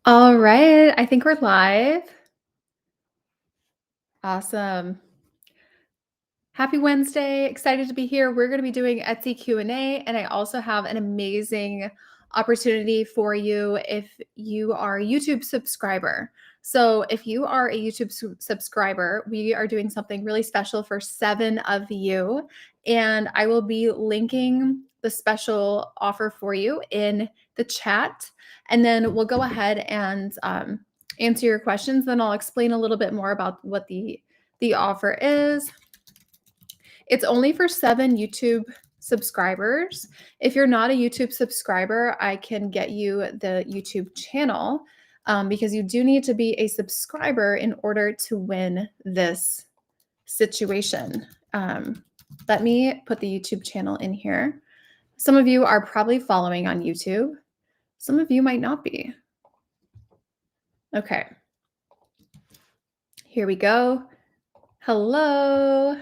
All right, I think we're live. Awesome. Happy Wednesday. Excited to be here. We're going to be doing Etsy Q&A, and I also have an amazing opportunity for you if you are a YouTube subscriber. So, if you are a YouTube subscriber, we are doing something really special for 7 of you, and I will be linking the special offer for you in the chat, and then we'll go ahead and answer your questions. Then I'll explain a little bit more about what the offer is. It's only for 7 YouTube subscribers. If you're not a YouTube subscriber, I can get you the YouTube channel because you do need to be a subscriber in order to win this situation. Let me put the YouTube channel in here. Some of you are probably following on YouTube. Some of you might not be. Okay. Here we go. Hello.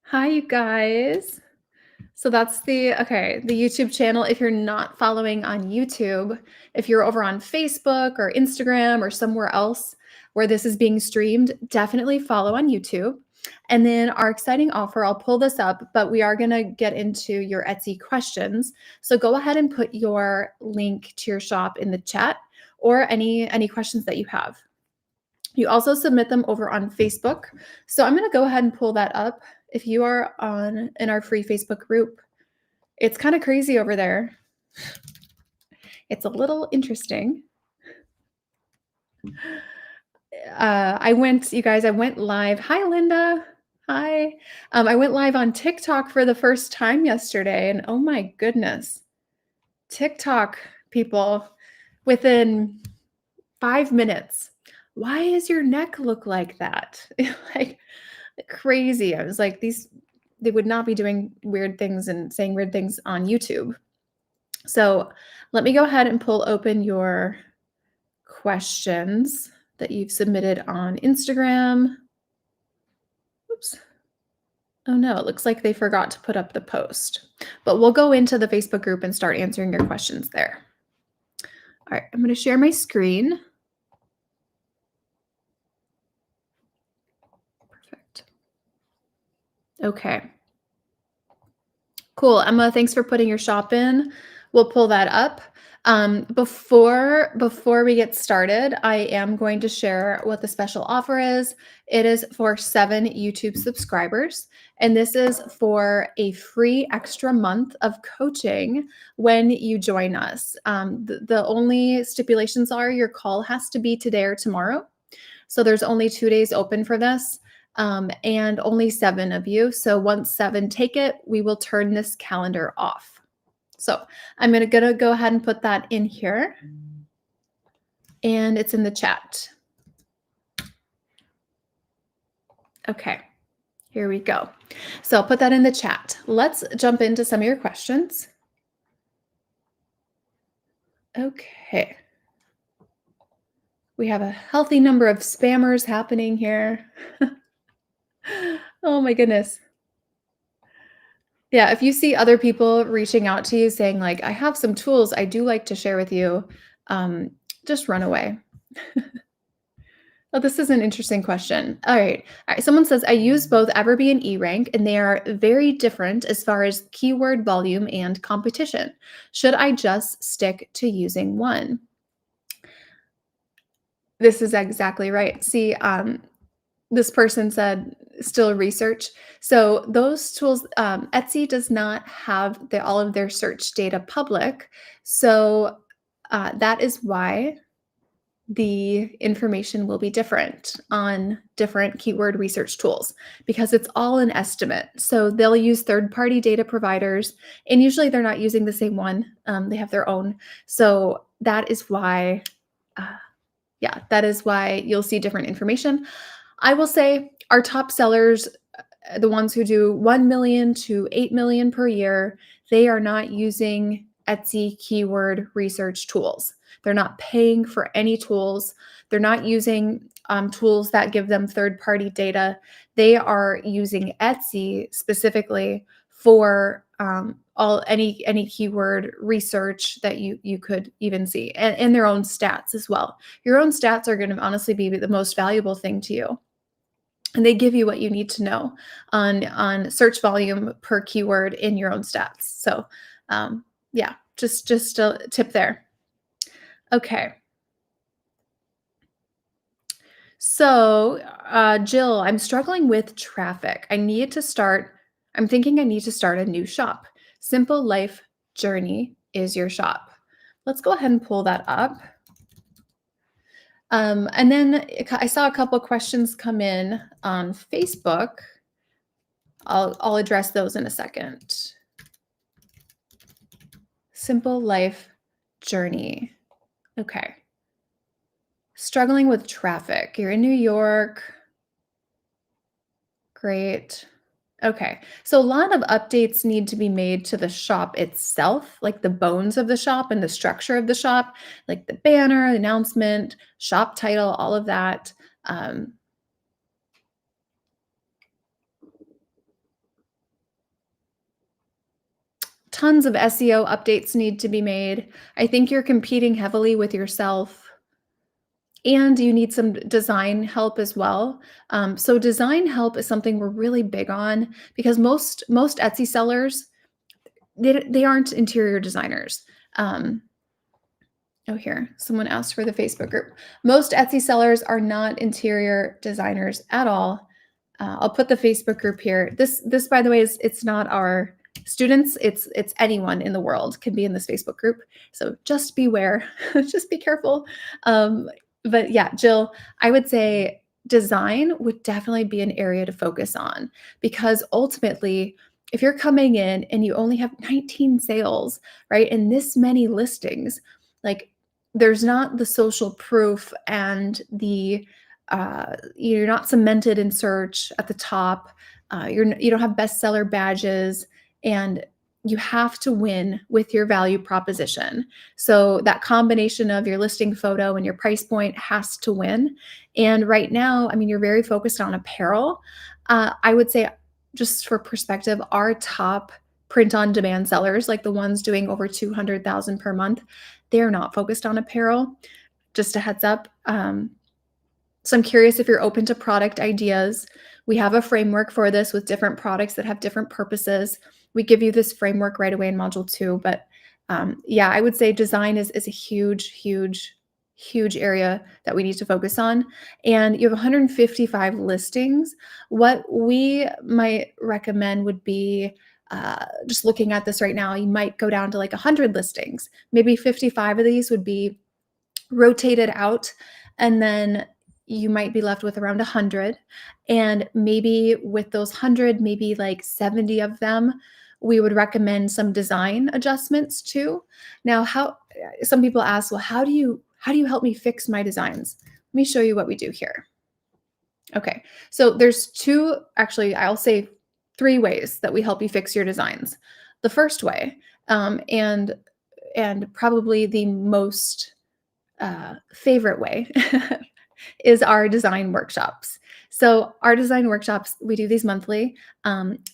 Hi, you guys. So that's the YouTube channel. If you're not following on YouTube, if you're over on Facebook or Instagram or somewhere else where this is being streamed, definitely follow on YouTube. And then our exciting offer, I'll pull this up, but we are going to get into your Etsy questions. So go ahead and put your link to your shop in the chat or any questions that you have. You also submit them over on Facebook. So I'm going to go ahead and pull that up. If you are in our free Facebook group, it's kind of crazy over there. It's a little interesting. I went live. Hi, Linda. Hi. I went live on TikTok for the first time yesterday, and oh my goodness, TikTok people, within 5 minutes, why does your neck look like that? Like crazy. I was like, they would not be doing weird things and saying weird things on YouTube. So let me go ahead and pull open your questions that you've submitted on Instagram. Oops. Oh no, it looks like they forgot to put up the post, but we'll go into the Facebook group and start answering your questions there. All right, I'm going to share my screen. Perfect. Okay. Cool. Emma, thanks for putting your shop in. We'll pull that up. Before we get started, I am going to share what the special offer is. It is for 7 YouTube subscribers, and this is for a free extra month of coaching when you join us. The only stipulations are your call has to be today or tomorrow. So there's only 2 days open for this. And only 7 of you. So once 7 take it, we will turn this calendar off. So I'm going to go ahead and put that in here. And it's in the chat. Okay, here we go. So I'll put that in the chat. Let's jump into some of your questions. Okay. We have a healthy number of spammers happening here. Oh my goodness. Yeah, if you see other people reaching out to you saying like, I have some tools I do like to share with you, just run away. Oh, this is an interesting question. All right. Someone says, I use both Everbee and eRank, and they are very different as far as keyword volume and competition. Should I just stick to using one? This is exactly right. See, this person said still research. So those tools, Etsy does not have all of their search data public. So that is why the information will be different on different keyword research tools because it's all an estimate. So they'll use third-party data providers, and usually they're not using the same one. They have their own. So that is why, that is why you'll see different information. I will say our top sellers, the ones who do 1 million to 8 million per year, they are not using Etsy keyword research tools. They're not paying for any tools. They're not using tools that give them third-party data. They are using Etsy specifically for all any keyword research that you could even see, and their own stats as well. Your own stats are going to honestly be the most valuable thing to you, and they give you what you need to know on search volume per keyword in your own stats. So yeah, just a tip there. Okay. So, Jill, I'm struggling with traffic. I'm thinking I need to start a new shop. Simple Life Journey is your shop. Let's go ahead and pull that up. And then I saw a couple questions come in on Facebook. I'll address those in a second. Simple Life Journey. Okay. Struggling with traffic. You're in New York. Great. Okay. So a lot of updates need to be made to the shop itself, like the bones of the shop and the structure of the shop, like the banner, the announcement, shop title, all of that. Tons of SEO updates need to be made. I think you're competing heavily with yourself. And you need some design help as well. So design help is something we're really big on because most Etsy sellers, they aren't interior designers. Oh, here, someone asked for the Facebook group. Most Etsy sellers are not interior designers at all. I'll put the Facebook group here. This, by the way, it's not our students. It's anyone in the world can be in this Facebook group. So just beware, just be careful. But yeah, Jill, I would say design would definitely be an area to focus on because ultimately, if you're coming in and you only have 19 sales, right, and this many listings, like there's not the social proof and the you're not cemented in search at the top. You don't have bestseller badges, and you have to win with your value proposition. So that combination of your listing photo and your price point has to win. And right now, I mean, you're very focused on apparel. I would say, just for perspective, our top print-on-demand sellers, like the ones doing over 200,000 per month, they're not focused on apparel. Just a heads up. So I'm curious if you're open to product ideas. We have a framework for this with different products that have different purposes. We give you this framework right away in module 2. But yeah, I would say design is a huge area that we need to focus on. And you have 155 listings. What we might recommend would be just looking at this right now, you might go down to like 100 listings. Maybe 55 of these would be rotated out, and then you might be left with around 100. And maybe with those 100, maybe like 70 of them, we would recommend some design adjustments too. Now, some people ask, well, how do you help me fix my designs? Let me show you what we do here. Okay, so there's I'll say 3 ways that we help you fix your designs. The first way, and probably the most favorite way is our design workshops. So our design workshops, we do these monthly.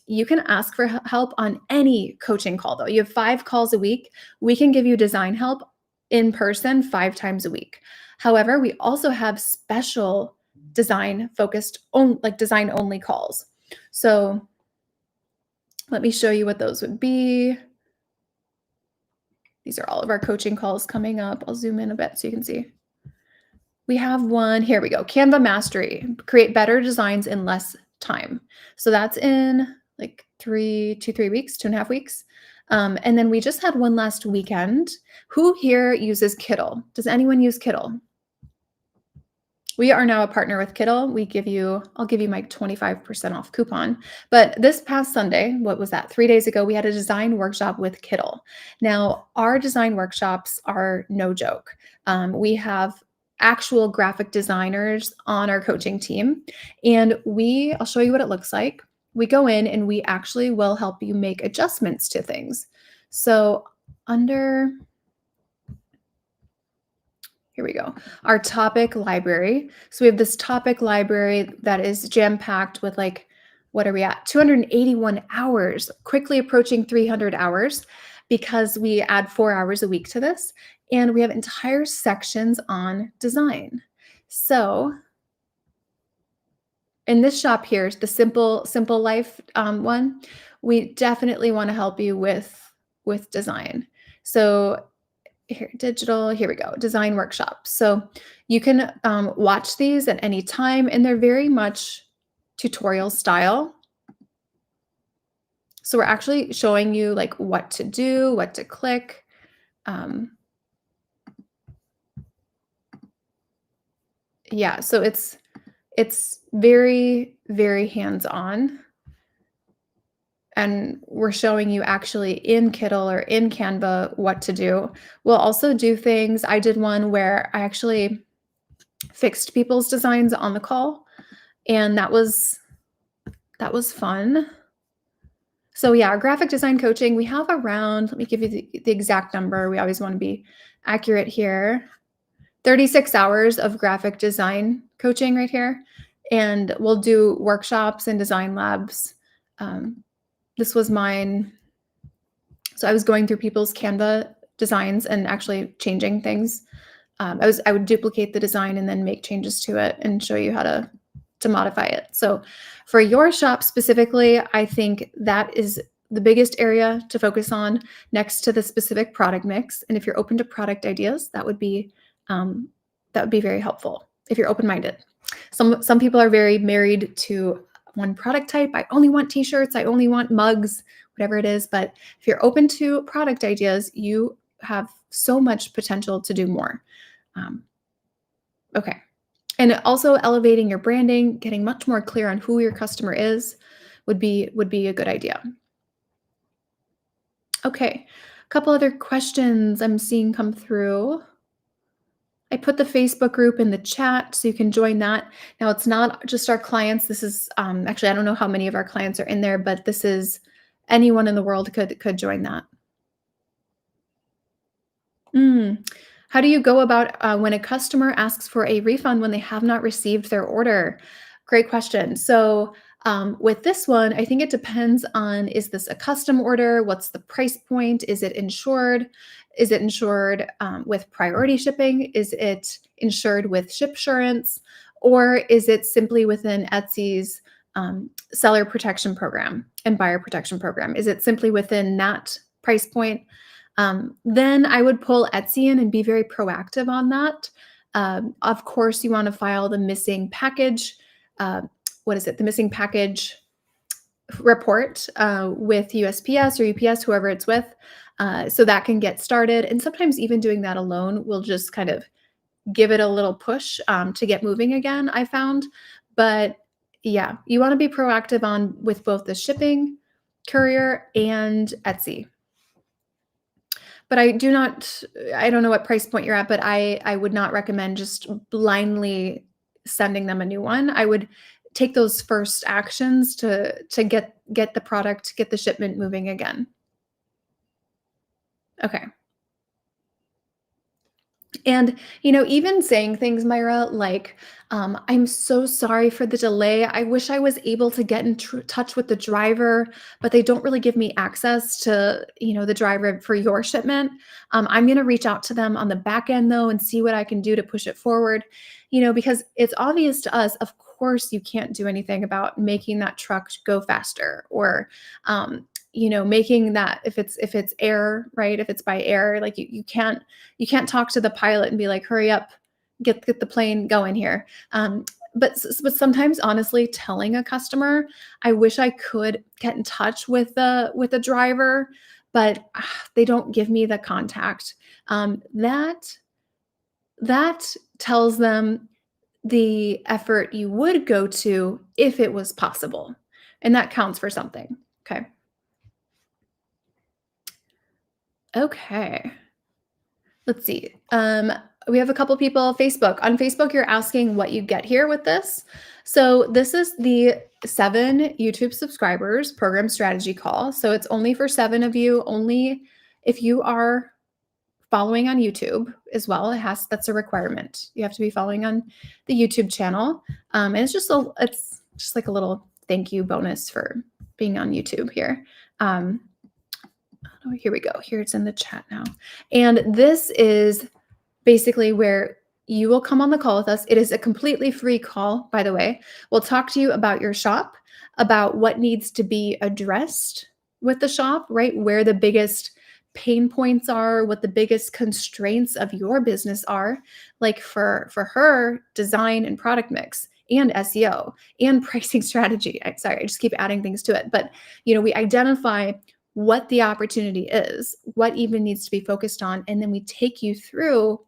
You can ask for help on any coaching call though. You have 5 calls a week. We can give you design help in person 5 times a week. However, we also have special design focused design only calls. So let me show you what those would be. These are all of our coaching calls coming up. I'll zoom in a bit so you can see. We have one, here we go, Canva Mastery, create better designs in less time. So that's in like 3 weeks, 2.5 weeks. And then we just had one last weekend. Who here uses Kittl? Does anyone use Kittl? We are now a partner with Kittl. I'll give you my 25% off coupon. But this past Sunday, what was that? 3 days ago, we had a design workshop with Kittl. Now, our design workshops are no joke. We have actual graphic designers on our coaching team. And I'll show you what it looks like. We go in and we actually will help you make adjustments to things. So here we go, our topic library. So we have this topic library that is jam-packed with like what are we at? 281 hours, quickly approaching 300 hours because we add 4 hours a week to this. And we have entire sections on design. So in this shop here, the simple life one, we definitely want to help you with design. So here, digital, here we go, design workshop. So you can watch these at any time, and they're very much tutorial style. So we're actually showing you like what to do, what to click. Yeah, so it's very, very hands-on. And we're showing you actually in Kittl or in Canva what to do. We'll also do things. I did one where I actually fixed people's designs on the call, and that was fun. So yeah, our graphic design coaching, we have around, let me give you the exact number. We always want to be accurate here. 36 hours of graphic design coaching right here. And we'll do workshops and design labs. This was mine. So I was going through people's Canva designs and actually changing things. I would duplicate the design and then make changes to it and show you how to modify it. So for your shop specifically, I think that is the biggest area to focus on next to the specific product mix. And if you're open to product ideas, that would be very helpful if you're open-minded. Some people are very married to one product type. I only want t-shirts, I only want mugs, whatever it is. But if you're open to product ideas, you have so much potential to do more. Okay. And also elevating your branding, getting much more clear on who your customer is would be a good idea. Okay. A couple other questions I'm seeing come through. I put the Facebook group in the chat so you can join that. Now, it's not just our clients. This is actually, I don't know how many of our clients are in there, but this is anyone in the world could join that. How do you go about when a customer asks for a refund when they have not received their order? Great question. So with this one, I think it depends on, is this a custom order? What's the price point? Is it insured? Is it insured with priority shipping? Is it insured with shipsurance? Or is it simply within Etsy's seller protection program and buyer protection program? Is it simply within that price point? Then I would pull Etsy in and be very proactive on that. Of course, you want to file the missing package. The missing package report with USPS or UPS, whoever it's with, so that can get started. And sometimes even doing that alone will just kind of give it a little push to get moving again, I found. But yeah, you want to be proactive with both the shipping, courier, and Etsy. But I don't know what price point you're at, but I would not recommend just blindly sending them a new one. I would take those first actions to get the product, get the shipment moving again. Okay. And, even saying things, Myra, like, I'm so sorry for the delay. I wish I was able to get in touch with the driver, but they don't really give me access to, the driver for your shipment. I'm going to reach out to them on the back end, though, and see what I can do to push it forward, because it's obvious to us, of course, you can't do anything about making that truck go faster or, making that if it's air, right? If it's by air, like you can't talk to the pilot and be like, hurry up, get the plane going here. But sometimes, honestly, telling a customer, I wish I could get in touch with the driver, but they don't give me the contact. That tells them the effort you would go to if it was possible, and that counts for something. Okay. Okay. Let's see. We have a couple people. Facebook. On Facebook, you're asking what you get here with this. So this is the 7 YouTube subscribers program strategy call. So it's only for 7 of you. Only if you are following on YouTube as well. That's a requirement. You have to be following on the YouTube channel. And it's just like a little thank you bonus for being on YouTube here. Oh, here we go. Here it's in the chat now. And this is basically where you will come on the call with us. It is a completely free call, by the way. We'll talk to you about your shop, about what needs to be addressed with the shop, right? Where the biggest pain points are, what the biggest constraints of your business are. Like for her, design and product mix and SEO and pricing strategy. Sorry, I just keep adding things to it. But we identify what the opportunity is, what even needs to be focused on, and then we take you through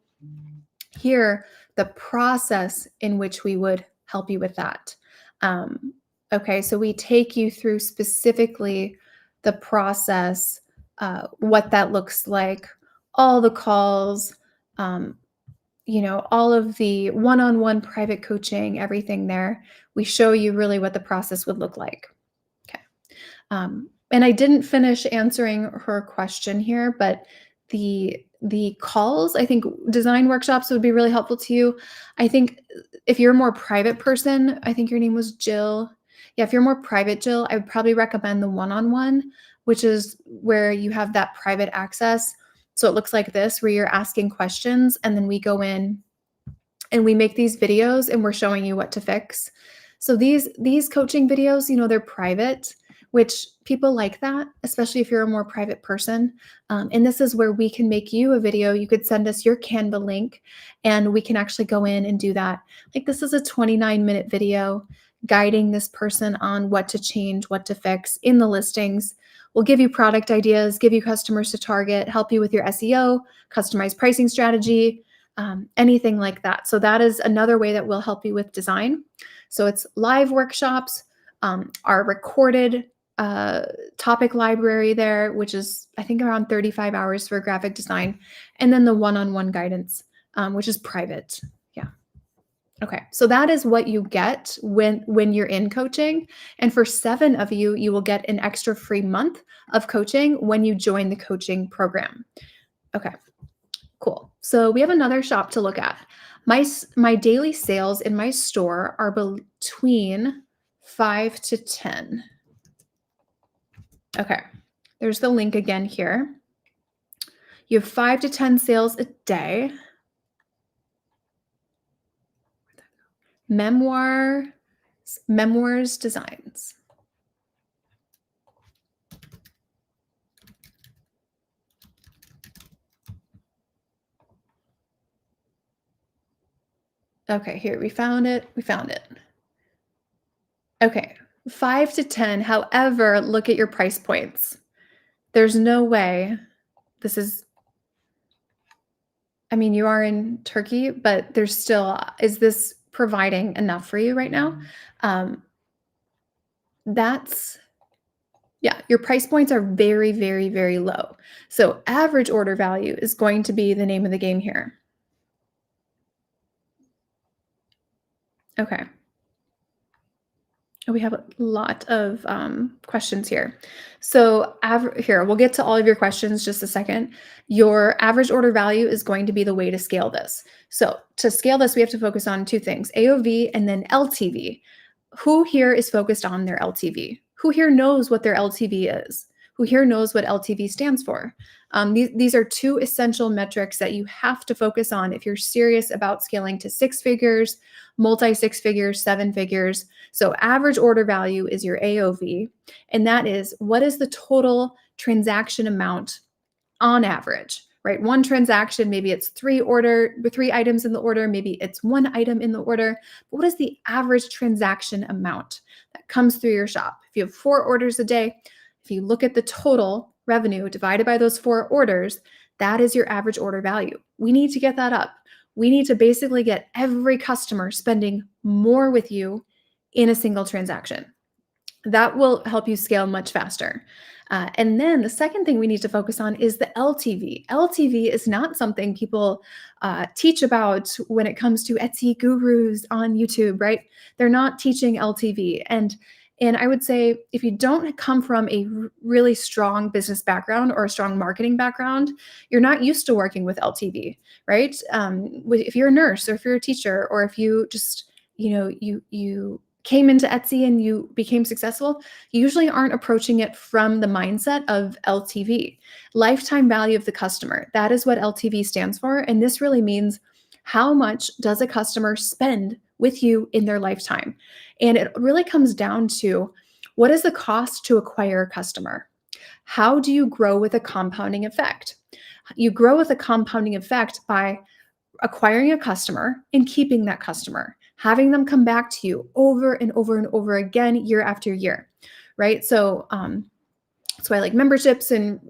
here the process in which we would help you with that. Okay, so we take you through specifically the process, what that looks like, all the calls, all of the one-on-one private coaching, everything there. We show you really what the process would look like. Okay. And I didn't finish answering her question here, but the calls, I think design workshops would be really helpful to you. I think if you're a more private person, I think your name was Jill. Yeah, if you're more private, Jill, I would probably recommend the one-on-one, which is where you have that private access. So it looks like this, where you're asking questions and then we go in and we make these videos and we're showing you what to fix. So these coaching videos, they're private, which people like that, especially if you're a more private person. And this is where we can make you a video. You could send us your Canva link and we can actually go in and do that. Like this is a 29-minute video guiding this person on what to change, what to fix in the listings. We'll give you product ideas, give you customers to target, help you with your SEO, customized pricing strategy, anything like that. So that is another way that we'll help you with design. So it's live workshops, our recorded topic library there, which is I think around 35 hours for graphic design, and then the one-on-one guidance, which is private. Yeah. Okay. So that is what you get when you're in coaching. And for 7 of you, you will get an extra free month of coaching when you join the coaching program. Okay. Cool. So we have another shop to look at. My daily sales in my store are between 5 to 10. Okay, there's the link again here. You have 5 to 10 sales a day. Memoirs designs. Okay, here, we found it. Okay, 5 to 10. However, look at your price points. There's no way this is, I mean, you are in Turkey, but there's still, is this providing enough for you right now? Yeah, your price points are very, very, very low. So average order value is going to be the name of the game here. Okay. We have a lot of questions here. So here, we'll get to all of your questions just a second. Your average order value is going to be the way to scale this. So to scale this, we have to focus on 2 things, AOV and then LTV. Who here is focused on their LTV? Who here knows what their LTV is? Who here knows what LTV stands for? These are 2 essential metrics that you have to focus on if you're serious about scaling to 6 figures, multi-6 figures, 7 figures. So average order value is your AOV, and that is what is the total transaction amount on average, right? One transaction, maybe it's 3 items in the order, maybe it's 1 item in the order. But what is the average transaction amount that comes through your shop? If you have 4 orders a day, if you look at the total revenue divided by those 4 orders, that is your average order value. We need to get that up. We need to basically get every customer spending more with you in a single transaction. That will help you scale much faster. And then the second thing we need to focus on is the LTV. LTV is not something people teach about when it comes to Etsy gurus on YouTube, right? They're not teaching LTV. And I would say if you don't come from a really strong business background or a strong marketing background, you're not used to working with LTV, right? If you're a nurse or if you're a teacher or if you just, you came into Etsy and you became successful, you usually aren't approaching it from the mindset of LTV, lifetime value of the customer. That is what LTV stands for. And this really means how much does a customer spend with you in their lifetime? And it really comes down to what is the cost to acquire a customer? How do you grow with a compounding effect? You grow with a compounding effect by acquiring a customer and keeping that customer, having them come back to you over and over and over again, year after year, right? So that's why like memberships and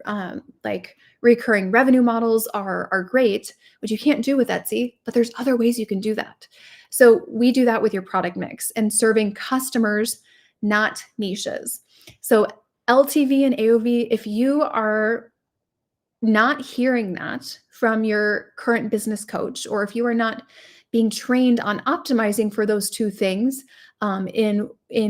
like recurring revenue models are great, which you can't do with Etsy, but there's other ways you can do that. So we do that with your product mix and serving customers, not niches. So LTV and AOV, if you are not hearing that from your current business coach, or if you are not being trained on optimizing for those two things in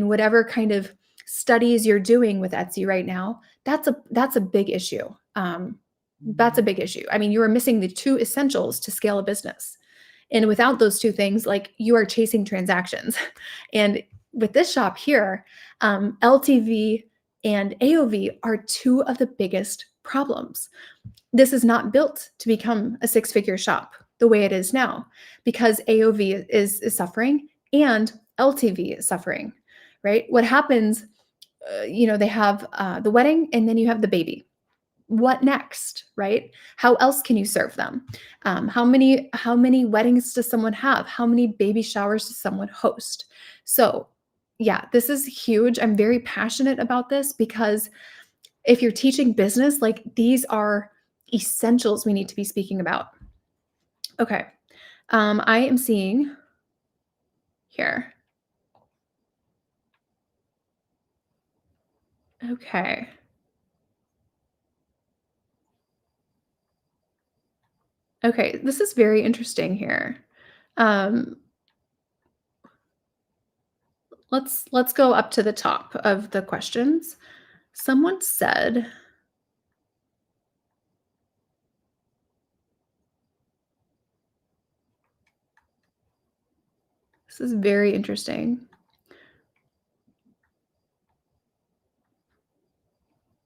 whatever kind of studies you're doing with Etsy right now, that's a big issue. That's a big issue. I mean, you are missing the two essentials to scale a business. And without those two things, like you are chasing transactions. And with this shop here, LTV and AOV are two of the biggest problems. This is not built to become a six-figure shop the way it is now because AOV is suffering and LTV is suffering, right? What happens, they have the wedding and then you have the baby. What next, right? How else can you serve them? How many weddings does someone have? How many baby showers does someone host? So yeah, this is huge. I'm very passionate about this because if you're teaching business, like these are essentials we need to be speaking about. Okay. I am seeing here. Okay. Okay, this is very interesting here. Um, let's go up to the top of the questions. Someone said, this is very interesting.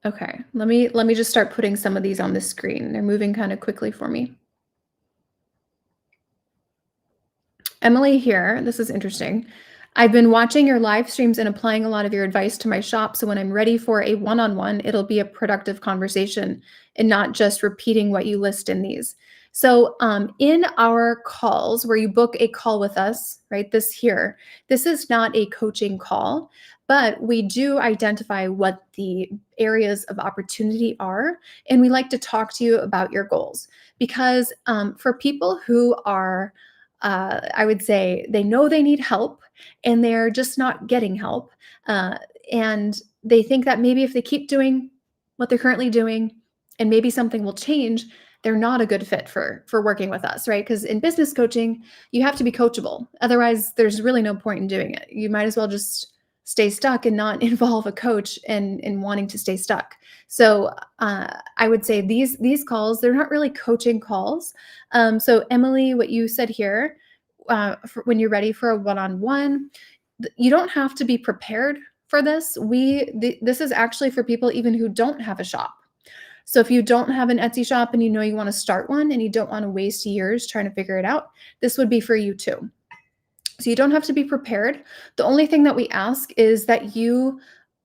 Okay, let me just start putting some of these on the screen. They're moving kind of quickly for me. Emily here, this is interesting. I've been watching your live streams and applying a lot of your advice to my shop. So when I'm ready for a one-on-one, it'll be a productive conversation and not just repeating what you list in these. So in our calls where you book a call with us, right, this is not a coaching call, but we do identify what the areas of opportunity are. And we like to talk to you about your goals because for people who are I would say they know they need help and they're just not getting help. Uh, and they think that maybe if they keep doing what they're currently doing and maybe something will change, they're not a good fit for working with us, right? Because in business coaching, you have to be coachable. Otherwise, there's really no point in doing it. You might as well just stay stuck and not involve a coach in wanting to stay stuck. So I would say these calls, they're not really coaching calls. So Emily, what you said here, when you're ready for a one-on-one, you don't have to be prepared for this. This is actually for people even who don't have a shop. So if you don't have an Etsy shop and you know you want to start one and you don't want to waste years trying to figure it out, this would be for you too. So you don't have to be prepared. The only thing that we ask is that you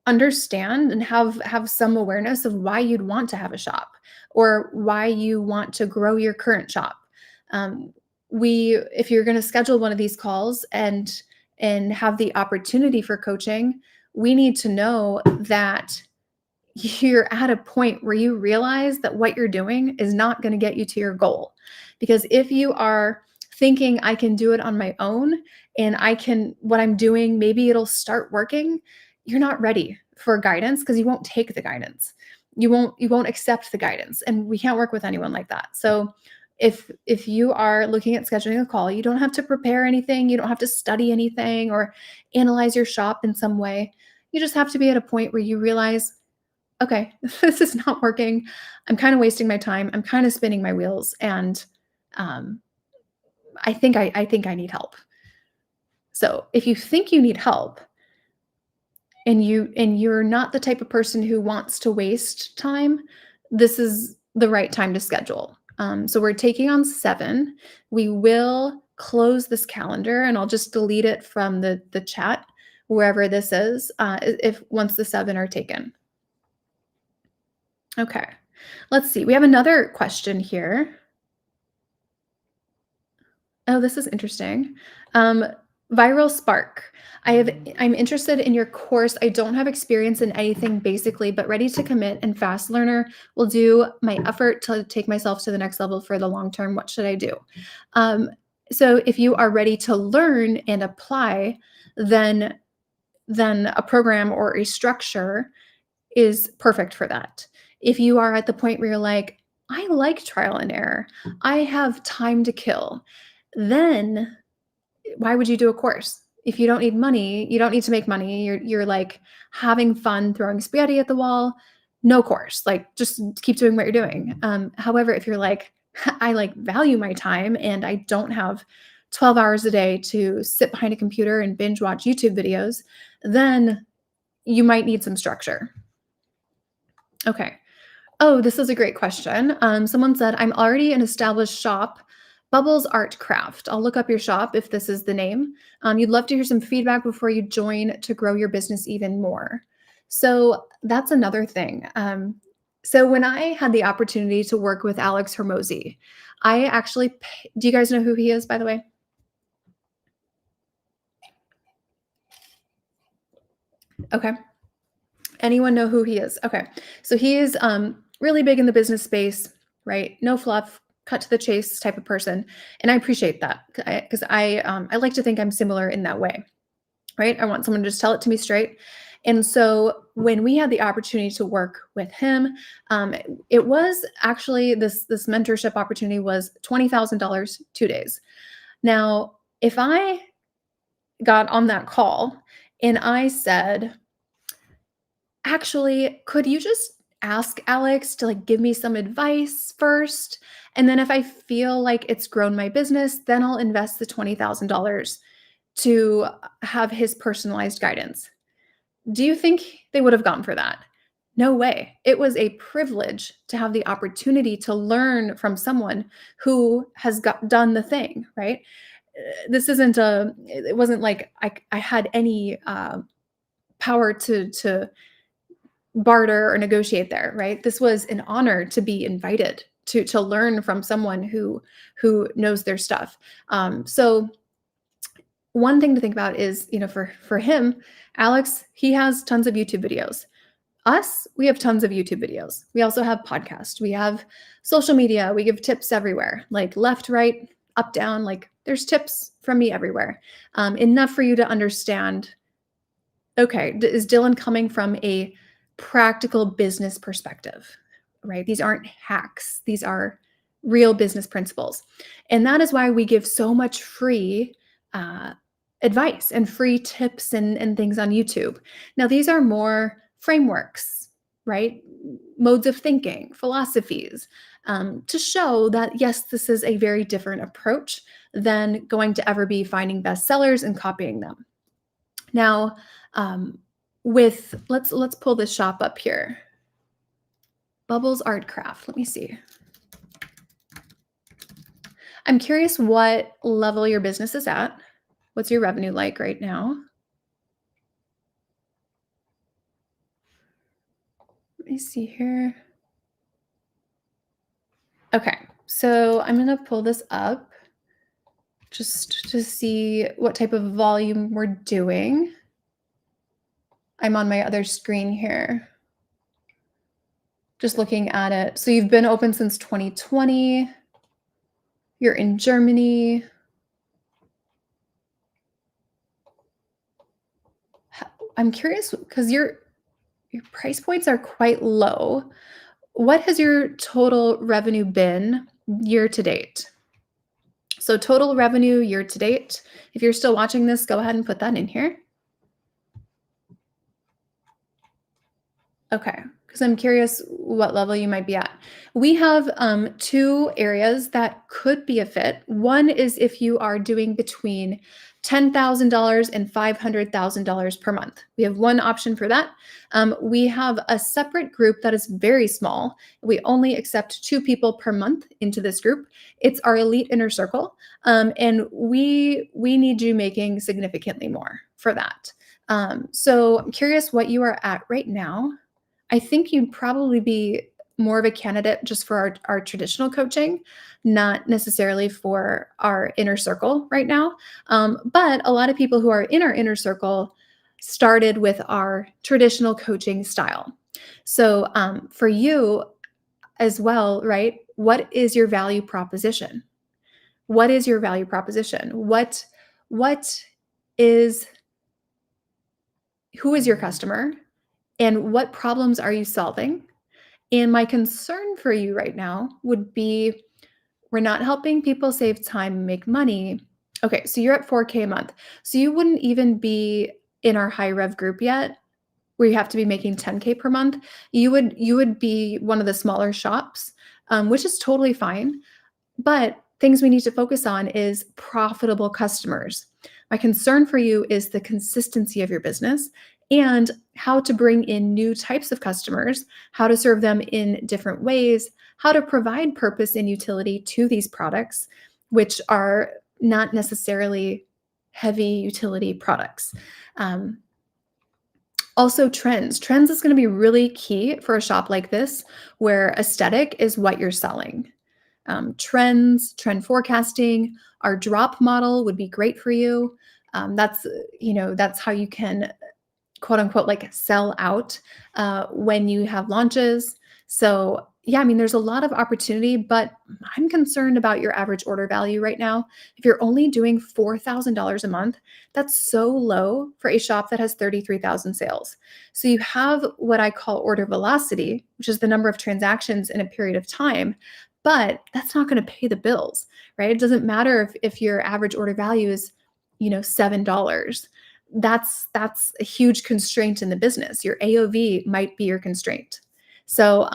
understand and have some awareness of why you'd want to have a shop or why you want to grow your current shop. If you're going to schedule one of these calls and have the opportunity for coaching, we need to know that you're at a point where you realize that what you're doing is not going to get you to your goal. Because if you are thinking I can do it on my own and what I'm doing, maybe it'll start working, you're not ready for guidance because you won't take the guidance. You won't accept the guidance. And we can't work with anyone like that. So if you are looking at scheduling a call, you don't have to prepare anything. You don't have to study anything or analyze your shop in some way. You just have to be at a point where you realize, okay, this is not working. I'm kind of wasting my time. I'm kind of spinning my wheels. And I think I need help. So if you think you need help and you're not the type of person who wants to waste time, this is the right time to schedule. So we're taking on 7. We will close this calendar, and I'll just delete it from the chat wherever this is, if once the 7 are taken. Okay, let's see. We have another question here. Oh, this is interesting. Um, Viral Spark. I'm interested in your course. I don't have experience in anything basically, but ready to commit and fast learner. Will do my effort to take myself to the next level for the long term. What should I do? Um, so if you are ready to learn and apply, then a program or a structure is perfect for that. If you are at the point where you're like, I like trial and error, I have time to kill, then why would you do a course? If you don't need money, you don't need to make money. You're like having fun throwing spaghetti at the wall, no course. Like just keep doing what you're doing. However, if you're like, I like value my time and I don't have 12 hours a day to sit behind a computer and binge watch YouTube videos, then you might need some structure. Okay. Oh, this is a great question. Someone said, I'm already an established shop, Bubbles Art Craft. I'll look up your shop if this is the name. You'd love to hear some feedback before you join to grow your business even more. So that's another thing. So when I had the opportunity to work with Alex Hermosi, I actually, do you guys know who he is, by the way? Okay. Anyone know who he is? Okay. So he is really big in the business space, right? No fluff, cut to the chase type of person. And I appreciate that because I like to think I'm similar in that way, right? I want someone to just tell it to me straight. And so when we had the opportunity to work with him, it was actually this mentorship opportunity was $20,000 2 days. Now, if I got on that call and I said, actually, could you just ask Alex to, like, give me some advice first? And then if I feel like it's grown my business, then I'll invest the $20,000 to have his personalized guidance. Do you think they would have gone for that? No way. It was a privilege to have the opportunity to learn from someone who has done the thing, right? This isn't it wasn't like I had any power to barter or negotiate there, right? This was an honor to be invited to learn from someone who knows their stuff. So one thing to think about is, for him, Alex, he has tons of YouTube videos. Us, we have tons of YouTube videos. We also have podcasts. We have social media. We give tips everywhere, like left, right, up, down. Like there's tips from me everywhere. Enough for you to understand, okay, is Dylan coming from a practical business perspective, right? These aren't hacks. These are real business principles. And that is why we give so much free advice and free tips and things on YouTube. Now, these are more frameworks, right? Modes of thinking, philosophies, to show that, yes, this is a very different approach than going to ever be finding bestsellers and copying them. Now, let's pull this shop up here. Bubbles Art Craft. Let me see. I'm curious what level your business is at. What's your revenue like right now? Let me see here. Okay, so I'm gonna pull this up just to see what type of volume we're doing. I'm on my other screen here. Just looking at it. So you've been open since 2020. You're in Germany. I'm curious because your price points are quite low. What has your total revenue been year to date? So total revenue year to date. If you're still watching this, go ahead and put that in here. Okay, because I'm curious what level you might be at. We have 2 areas that could be a fit. One is if you are doing between $10,000 and $500,000 per month. We have one option for that. We have a separate group that is very small. We only accept 2 people per month into this group. It's our elite inner circle, and we need you making significantly more for that. So I'm curious what you are at right now. I think you'd probably be more of a candidate just for our traditional coaching, not necessarily for our inner circle right now. But a lot of people who are in our inner circle started with our traditional coaching style. So for you as well, right? What is your value proposition? What is your value proposition? What is who is your customer and what problems are you solving? And my concern for you right now would be we're not helping people save time and make money. Okay, so you're at 4K a month. So you wouldn't even be in our high rev group yet, where you have to be making 10K per month. You would be one of the smaller shops, which is totally fine. But things we need to focus on is profitable customers. My concern for you is the consistency of your business and how to bring in new types of customers, how to serve them in different ways, how to provide purpose and utility to these products, which are not necessarily heavy utility products. Um, Also, trends. Trends is going to be really key for a shop like this, where aesthetic is what you're selling. Trends, trend forecasting, our drop model would be great for you. That's how you can quote unquote like sell out when you have launches. So yeah, I mean, there's a lot of opportunity, but I'm concerned about your average order value right now. If you're only doing $4,000 a month, that's so low for a shop that has 33,000 sales. So you have what I call order velocity, which is the number of transactions in a period of time, but that's not going to pay the bills, right? It doesn't matter if your average order value is, $7. That's a huge constraint in the business. Your AOV might be your constraint. So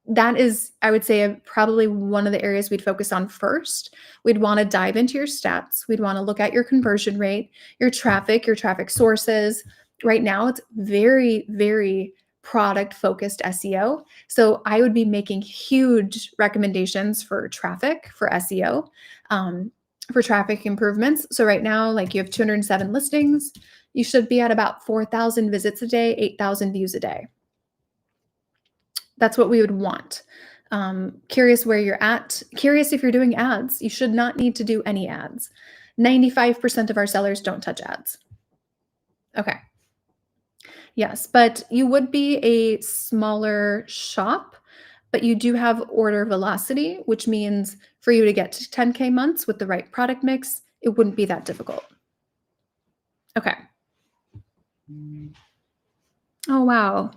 that is, I would say, probably one of the areas we'd focus on first. We'd want to dive into your stats. We'd want to look at your conversion rate, your traffic sources. Right now, it's very, very product focused SEO. So I would be making huge recommendations for traffic for SEO. For traffic improvements. So right now, like you have 207 listings, you should be at about 4,000 visits a day, 8,000 views a day. That's what we would want. Curious where you're at. Curious if you're doing ads. You should not need to do any ads. 95% of our sellers don't touch ads. Okay. Yes, but you would be a smaller shop, but you do have order velocity, which means for you to get to 10K months with the right product mix, it wouldn't be that difficult. Okay. Oh, wow.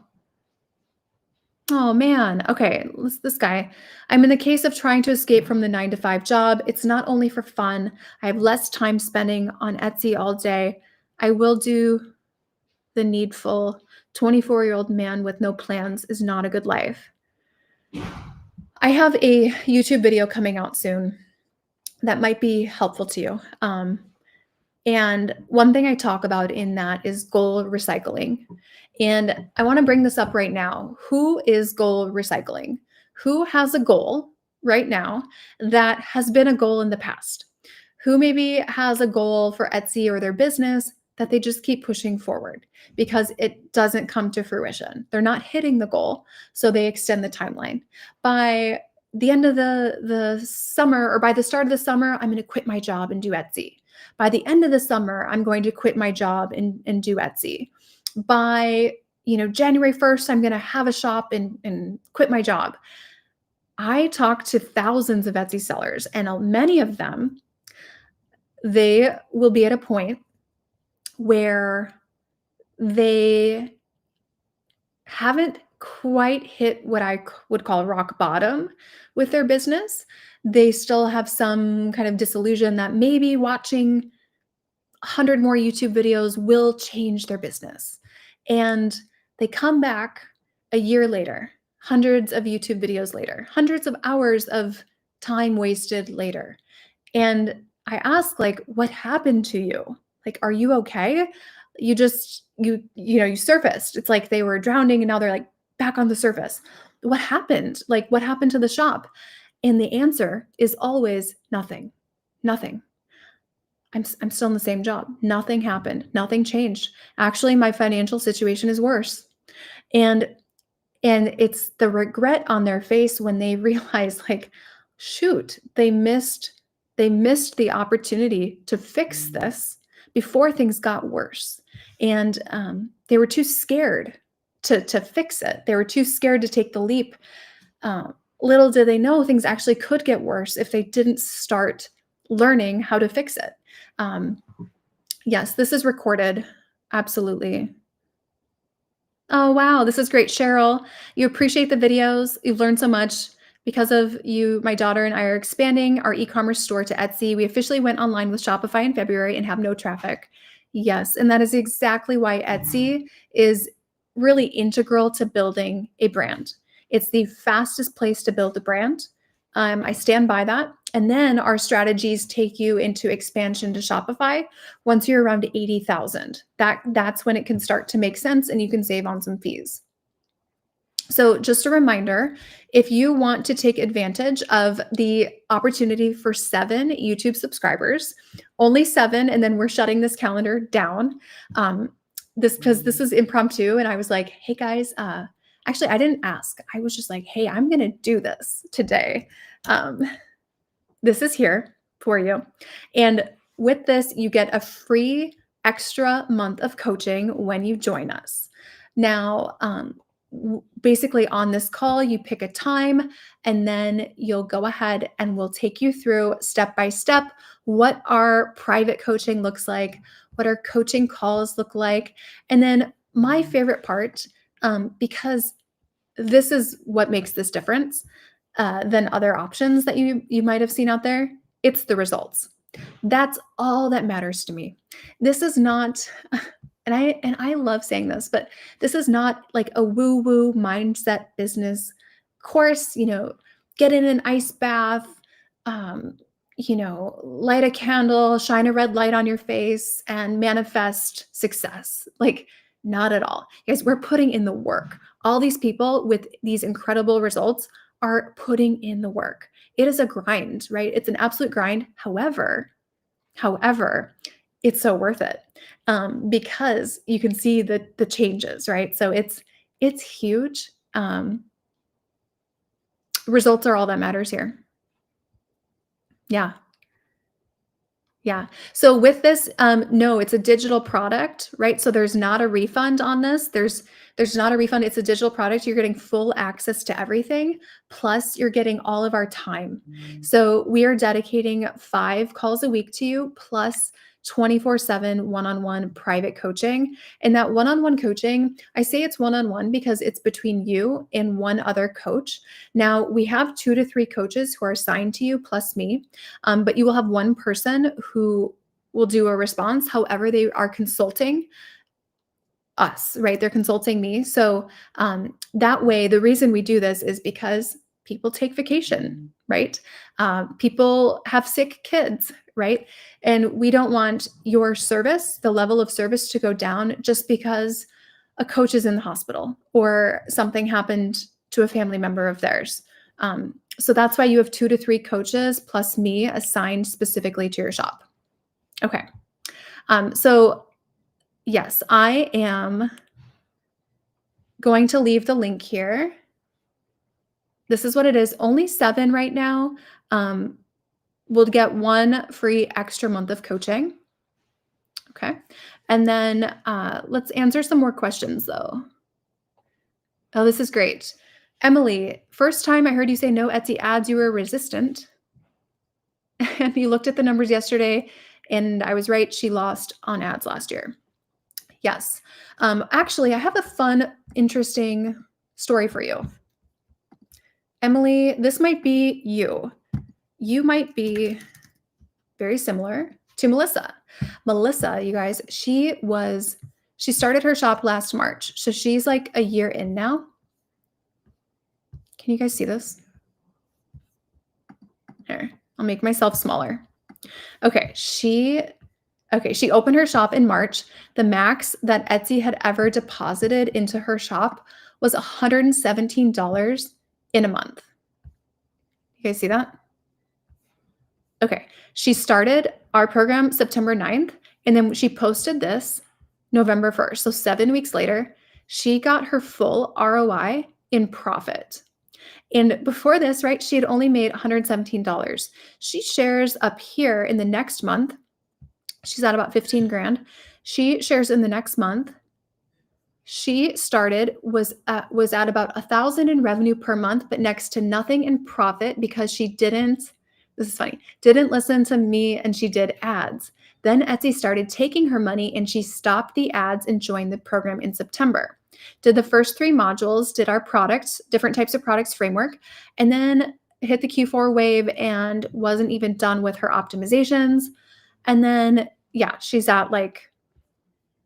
Oh, man. Okay. This guy. I'm in the case of trying to escape from the 9 to 5 job. It's not only for fun. I have less time spending on Etsy all day. I will do the needful. 24-year-old man with no plans is not a good life. I have a YouTube video coming out soon that might be helpful to you. And one thing I talk about in that is goal recycling. And I want to bring this up right now. Who is goal recycling? Who has a goal right now that has been a goal in the past? Who maybe has a goal for Etsy or their business that they just keep pushing forward because it doesn't come to fruition? They're not hitting the goal, so they extend the timeline. By the end of the summer or by the start of the summer, I'm going to quit my job and do Etsy. By the end of the summer, I'm going to quit my job and do Etsy. By January 1st, I'm going to have a shop and quit my job. I talk to thousands of Etsy sellers, and many of them, they will be at a point where they haven't quite hit what I would call rock bottom with their business. They still have some kind of disillusion that maybe watching 100 more YouTube videos will change their business. And they come back a year later, hundreds of YouTube videos later, hundreds of hours of time wasted later. And I ask, like, what happened to you? Like, are you okay? You just, you surfaced. It's like they were drowning and now they're like back on the surface. What happened? Like, what happened to the shop? And the answer is always nothing. Nothing. I'm still in the same job. Nothing happened. Nothing changed. Actually, my financial situation is worse. And it's the regret on their face when they realize, like, shoot, they missed the opportunity to fix this before things got worse. And they were too scared to fix it. They were too scared to take the leap. Uh, Little did they know things actually could get worse if they didn't start learning how to fix it. Um, yes, this is recorded. Absolutely. Oh, wow. This is great, Cheryl. You appreciate the videos. You've learned so much. Because of you, my daughter and I are expanding our e-commerce store to Etsy. We officially went online with Shopify in February and have no traffic. Yes, and that is exactly why Etsy is really integral to building a brand. It's the fastest place to build a brand. I stand by that. And then our strategies take you into expansion to Shopify once you're around 80,000. That's when it can start to make sense and you can save on some fees. So just a reminder, if you want to take advantage of the opportunity for 7 YouTube subscribers, only 7, and then we're shutting this calendar down. Because this is impromptu, and I was like, "Hey guys," actually I didn't ask. I was just like, "Hey, I'm gonna do this today." Um, this is here for you, and with this, you get a free extra month of coaching when you join us. Now, basically on this call, you pick a time and then you'll go ahead and we'll take you through step by step what our private coaching looks like, what our coaching calls look like. And then my favorite part, because this is what makes this difference than other options that you might have seen out there, it's the results. That's all that matters to me. This is not and I love saying this, but this is not like a woo-woo mindset business course, get in an ice bath, light a candle, shine a red light on your face and manifest success. Like not at all. Guys, we're putting in the work. All these people with these incredible results are putting in the work. It is a grind, right? It's an absolute grind. However, it's so worth it because you can see the changes, right? So it's huge. Results are all that matters here. Yeah. Yeah. So with this, no, it's a digital product, right? So there's not a refund on this. There's not a refund. It's a digital product. You're getting full access to everything. Plus, you're getting all of our time. So we are dedicating 5 calls a week to you, plus 24/7 one-on-one private coaching. And that one-on-one coaching, I say it's one-on-one because it's between you and one other coach. Now, we have 2 to 3 coaches who are assigned to you, plus me. But you will have one person who will do a response. However, they are consulting us, right? They're consulting me. So that way, the reason we do this is because people take vacation, right? People have sick kids, right? And we don't want your service, the level of service to go down just because a coach is in the hospital or something happened to a family member of theirs. So that's why you have 2 to 3 coaches plus me assigned specifically to your shop. Okay. So yes, I am going to leave the link here. This is what it is. Only 7 right now. We'll get 1 free extra month of coaching. Okay. And then let's answer some more questions though. Oh, this is great. Emily, first time I heard you say no Etsy ads, you were resistant. And you looked at the numbers yesterday and I was right. She lost on ads last year. Yes. Actually, I have a fun, interesting story for you. Emily, this might be you. You might be very similar to Melissa. Melissa, you guys, she started her shop last March. So she's like a year in now. Can you guys see this? Here, I'll make myself smaller. Okay, she opened her shop in March. The max that Etsy had ever deposited into her shop was $117 in a month. You guys see that? Okay. She started our program September 9th, and then she posted this November 1st. So 7 weeks later, she got her full ROI in profit. And before this, right, she had only made $117. She shares up here in the next month, she's at about 15 grand. She shares in the next month, she started was at about 1,000 in revenue per month, but next to nothing in profit because she didn't. This is funny. Didn't listen to me and she did ads. Then Etsy started taking her money and she stopped the ads and joined the program in September. Did the first 3 modules, did our products, different types of products framework, and then hit the Q4 wave and wasn't even done with her optimizations. And then, yeah, she's at like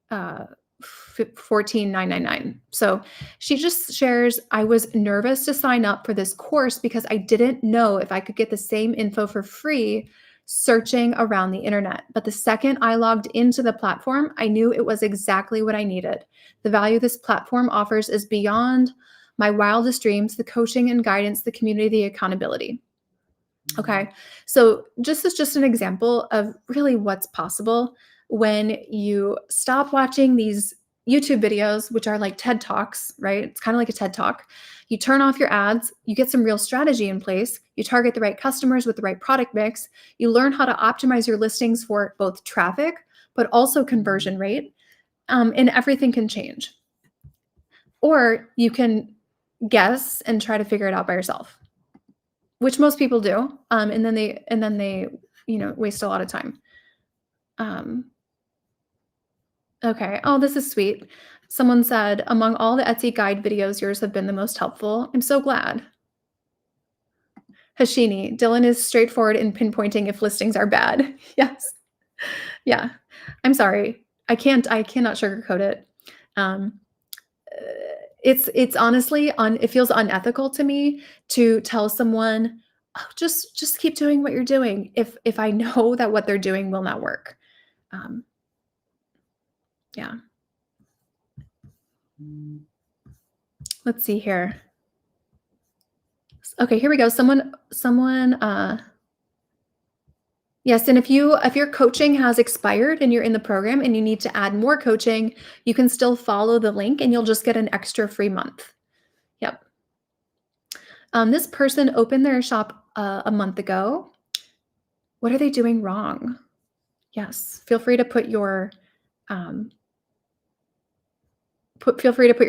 14,999. So she just shares, I was nervous to sign up for this course because I didn't know if I could get the same info for free searching around the internet. But the second I logged into the platform, I knew it was exactly what I needed. The value this platform offers is beyond my wildest dreams, the coaching and guidance, the community, the accountability. Okay. So this is just an example of really what's possible when you stop watching these YouTube videos, which are like TED Talks, right? It's kind of like a TED Talk. You turn off your ads, you get some real strategy in place, you target the right customers with the right product mix, you learn how to optimize your listings for both traffic, but also conversion rate, and everything can change. Or you can guess and try to figure it out by yourself, which most people do, and then they waste a lot of time. Okay. Oh, this is sweet. Someone said, among all the Etsy guide videos, yours have been the most helpful. I'm so glad. Hashini, Dylan is straightforward in pinpointing if listings are bad. Yes. Yeah. I'm sorry. I cannot sugarcoat it. It's honestly it feels unethical to me to tell someone, oh, just keep doing what you're doing if I know that what they're doing will not work. Yeah. Let's see here. Okay, here we go. Someone, yes, and if your coaching has expired and you're in the program and you need to add more coaching, you can still follow the link and you'll just get an extra free month. Yep. This person opened their shop a month ago. What are they doing wrong? Yes, feel free to put your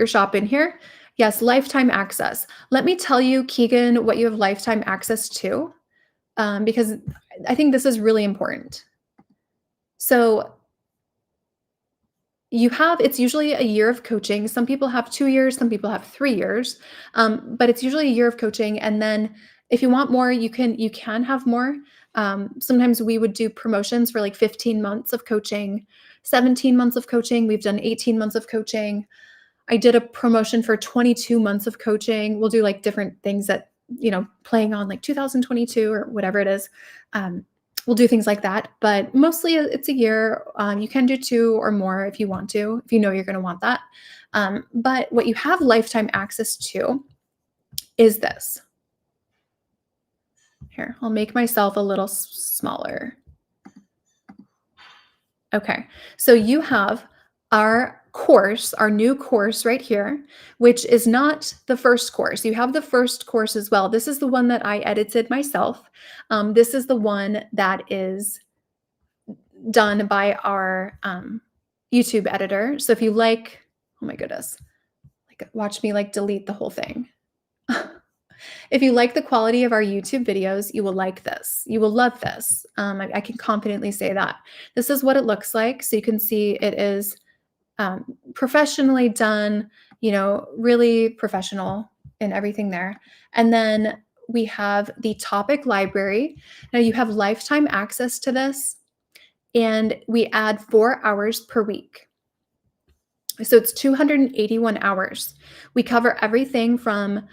shop in here. Yes, lifetime access. Let me tell you, Keegan, what you have lifetime access to, because I think this is really important. So it's usually a year of coaching. Some people have 2 years, some people have 3 years, but it's usually a year of coaching. And then if you want more, you can have more. Sometimes we would do promotions for like 15 months of coaching, 17 months of coaching. We've done 18 months of coaching. I did a promotion for 22 months of coaching. We'll do like different things that, playing on like 2022 or whatever it is. We'll do things like that, but mostly it's a year. You can do 2 or more if you want to, if you know you're going to want that. But what you have lifetime access to is this. Here, I'll make myself a little smaller. Okay, so you have our new course right here, which is not the first course. You have the first course as well. This is the one that I edited myself. This is the one that is done by our YouTube editor. So if you like, oh my goodness, watch me delete the whole thing. If you like the quality of our YouTube videos, you will like this. You will love this. I can confidently say that. This is what it looks like. So you can see it is professionally done, really professional and everything there. And then we have the topic library. Now you have lifetime access to this, and we add 4 hours per week. So it's 281 hours. We cover everything from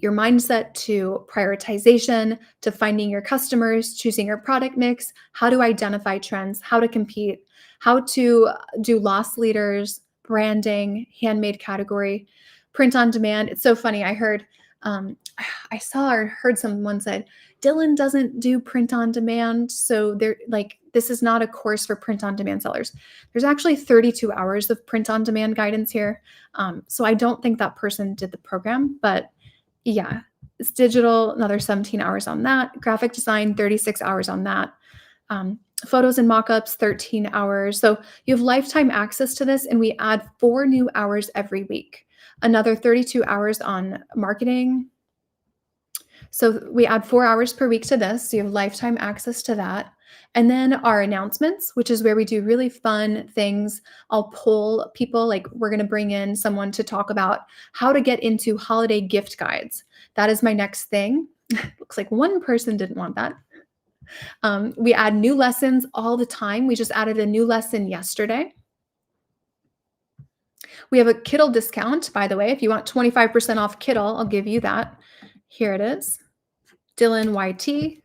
your mindset to prioritization to finding your customers, choosing your product mix, how to identify trends, how to compete, how to do loss leaders, branding, handmade category, print on demand. It's so funny. Um, I saw or heard someone said, Dylan doesn't do print on demand. So they're like, this is not a course for print on demand sellers. There's actually 32 hours of print on demand guidance here. So I don't think that person did the program, but yeah, it's digital, another 17 hours on that. Graphic design, 36 hours on that. Photos and mockups, 13 hours. So you have lifetime access to this, and we add 4 new hours every week. Another 32 hours on marketing. So we add 4 hours per week to this. So you have lifetime access to that. And then our announcements, which is where we do really fun things. I'll pull people, like we're going to bring in someone to talk about how to get into holiday gift guides. That is my next thing. Looks like one person didn't want that. We add new lessons all the time. We just added a new lesson yesterday. We have a Kittle discount, by the way. If you want 25% off Kittle, I'll give you that. Here it is. Dylan YT.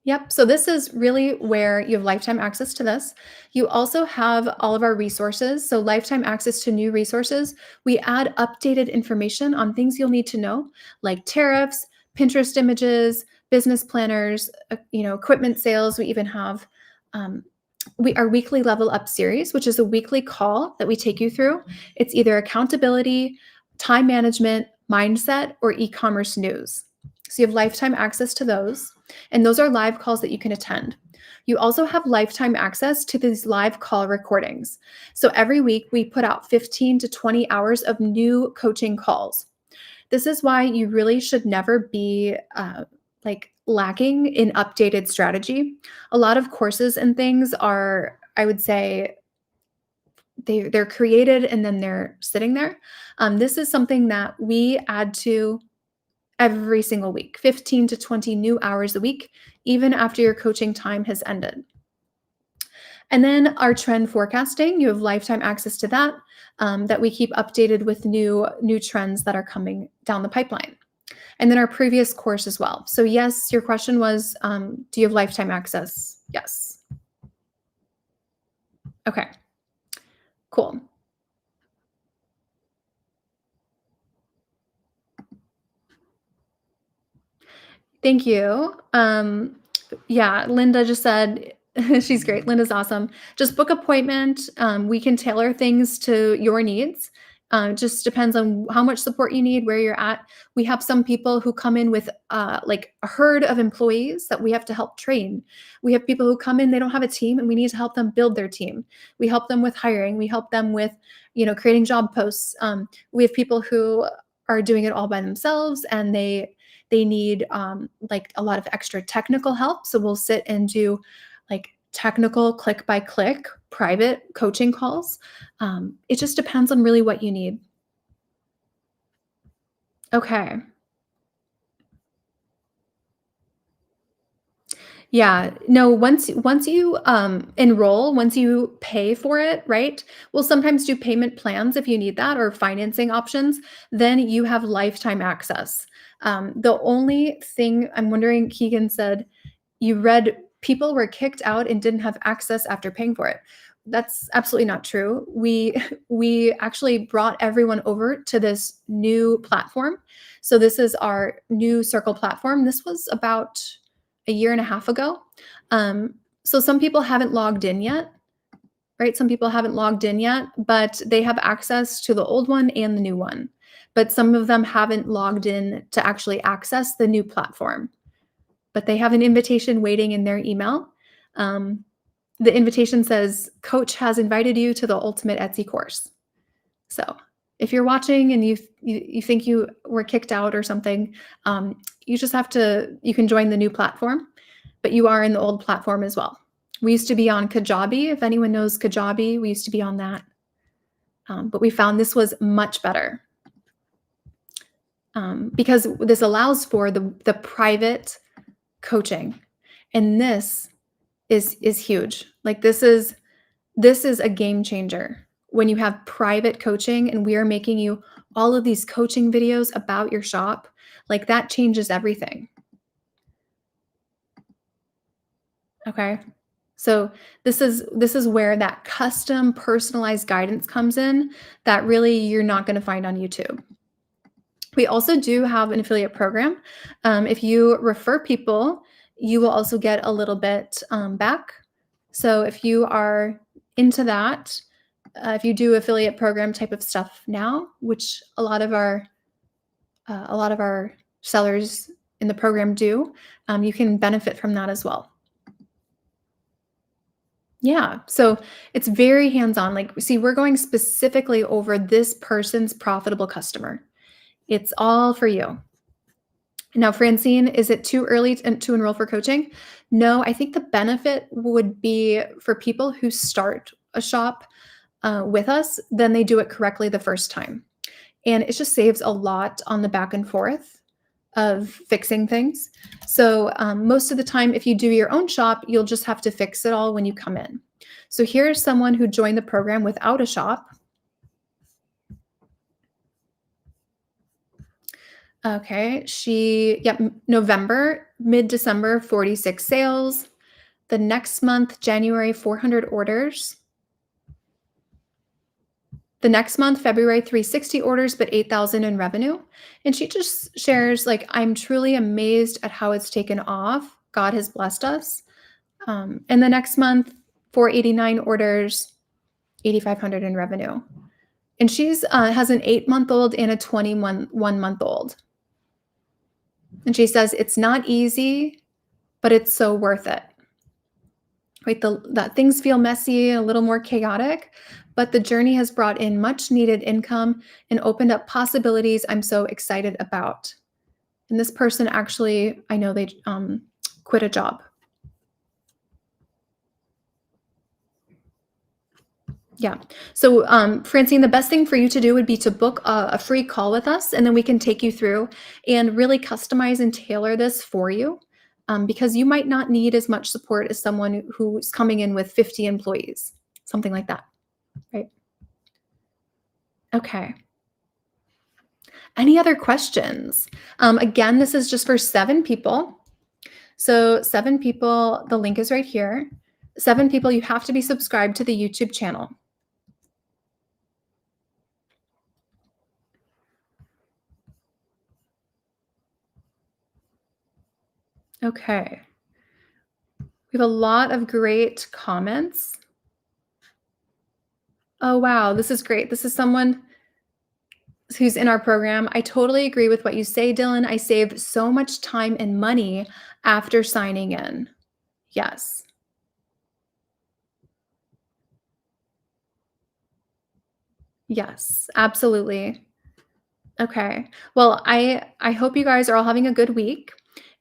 Yep. So this is really where you have lifetime access to this. You also have all of our resources. So lifetime access to new resources. We add updated information on things you'll need to know, like tariffs, Pinterest images, business planners, equipment sales. We even have our weekly level up series, which is a weekly call that we take you through. It's either accountability, time management, mindset, or e-commerce news. So you have lifetime access to those. And those are live calls that you can attend. You also have lifetime access to these live call recordings. So every week we put out 15 to 20 hours of new coaching calls. This is why you really should never be lacking in updated strategy. A lot of courses and things are, I would say, they're created and then they're sitting there. This is something that we add to every single week, 15 to 20 new hours a week, even after your coaching time has ended. And then our trend forecasting, you have lifetime access to that, that we keep updated with new trends that are coming down the pipeline. And then our previous course as well. So yes, your question was, do you have lifetime access? Yes. Okay, cool. Thank you. Yeah, Linda just said she's great. Linda's awesome. Just book appointment. We can tailor things to your needs. Just depends on how much support you need, where you're at. We have some people who come in with like a herd of employees that we have to help train. We have people who come in, they don't have a team, and we need to help them build their team. We help them with hiring. We help them with, creating job posts. We have people who are doing it all by themselves, and they need like a lot of extra technical help. So we'll sit and do like technical click by click private coaching calls. It just depends on really what you need. Okay. Yeah. No, once you enroll, once you pay for it, right? We'll sometimes do payment plans if you need that or financing options, then you have lifetime access. The only thing I'm wondering, Keegan said, you read people were kicked out and didn't have access after paying for it. That's absolutely not true. We actually brought everyone over to this new platform. So this is our new Circle platform. This was about a year and a half ago. So some people haven't logged in yet, right? Some people haven't logged in yet, but they have access to the old one and the new one. But some of them haven't logged in to actually access the new platform. But they have an invitation waiting in their email. The invitation says, Coach has invited you to the ultimate Etsy course. So if you're watching and you think you were kicked out or something, you can join the new platform, but you are in the old platform as well. We used to be on Kajabi. If anyone knows Kajabi, we used to be on that. But we found this was much better because this allows for the private coaching. And this is huge. Like this is This is a game changer. When you have private coaching and we are making you all of these coaching videos about your shop, like that changes everything. Okay? So this is where that custom personalized guidance comes in that really you're not going to find on YouTube. We also do have an affiliate program. If you refer people, you will also get a little bit back. So if you are into that, if you do affiliate program type of stuff now, which a lot of our sellers in the program do, you can benefit from that as well. Yeah. So it's very hands-on. Like, see, we're going specifically over this person's profitable customer. It's all for you. Now, Francine, is it too early to enroll for coaching? No, I think the benefit would be for people who start a shop with us, then they do it correctly the first time. And it just saves a lot on the back and forth of fixing things. So most of the time, if you do your own shop, you'll just have to fix it all when you come in. So here's someone who joined the program without a shop. Okay, November, mid-December, 46 sales. The next month, January, 400 orders. The next month, February, 360 orders, but 8,000 in revenue. And she just shares, like, I'm truly amazed at how it's taken off. God has blessed us. And the next month, 489 orders, 8,500 in revenue. And she's has an 8-month-old and a 21-month-old. And she says, it's not easy, but it's so worth it. Right? That things feel messy, a little more chaotic, but the journey has brought in much needed income and opened up possibilities I'm so excited about. And this person actually, I know they quit a job. Yeah. So, Francine, the best thing for you to do would be to book a free call with us, and then we can take you through and really customize and tailor this for you, because you might not need as much support as someone who's coming in with 50 employees, something like that, right? Okay. Any other questions? Again, this is just for 7 people. So 7 people, the link is right here. 7 people, you have to be subscribed to the YouTube channel. Okay. We have a lot of great comments. Oh, wow. This is great. This is someone who's in our program. I totally agree with what you say, Dylan. I saved so much time and money after signing in. Yes. Yes, absolutely. Okay. Well, I hope you guys are all having a good week.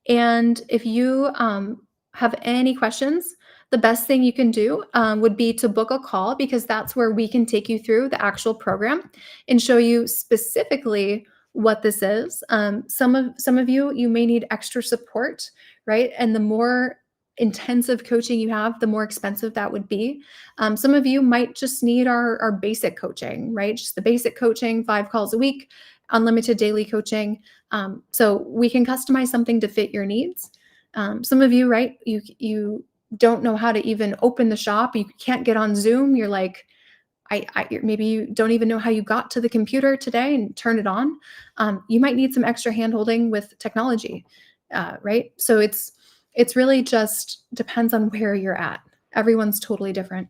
And if you have any questions, the best thing you can do would be to book a call, because that's where we can take you through the actual program and show you specifically what this is. Some of you may need extra support, right? And the more intensive coaching you have, the more expensive that would be. Some of you might just need our basic coaching, right? Just the basic coaching, 5 calls a week, unlimited daily coaching. So we can customize something to fit your needs. Some of you, right, you don't know how to even open the shop. You can't get on Zoom. You're like, maybe you don't even know how you got to the computer today and turn it on. You might need some extra handholding with technology, right? So it's really just depends on where you're at. Everyone's totally different,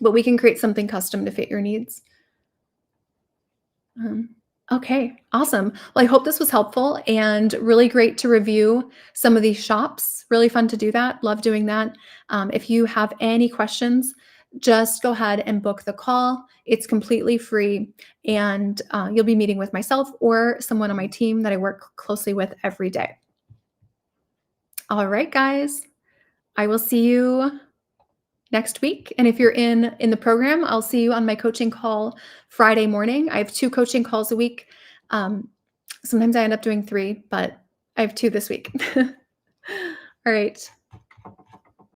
but we can create something custom to fit your needs. Okay, awesome. Well, I hope this was helpful and really great to review some of these shops. Really fun to do that. Love doing that. If you have any questions, just go ahead and book the call. It's completely free, and you'll be meeting with myself or someone on my team that I work closely with every day. All right, guys. I will see you next week. And if you're in the program, I'll see you on my coaching call Friday morning. I have 2 coaching calls a week. Sometimes I end up doing 3, but I have 2 this week. All right.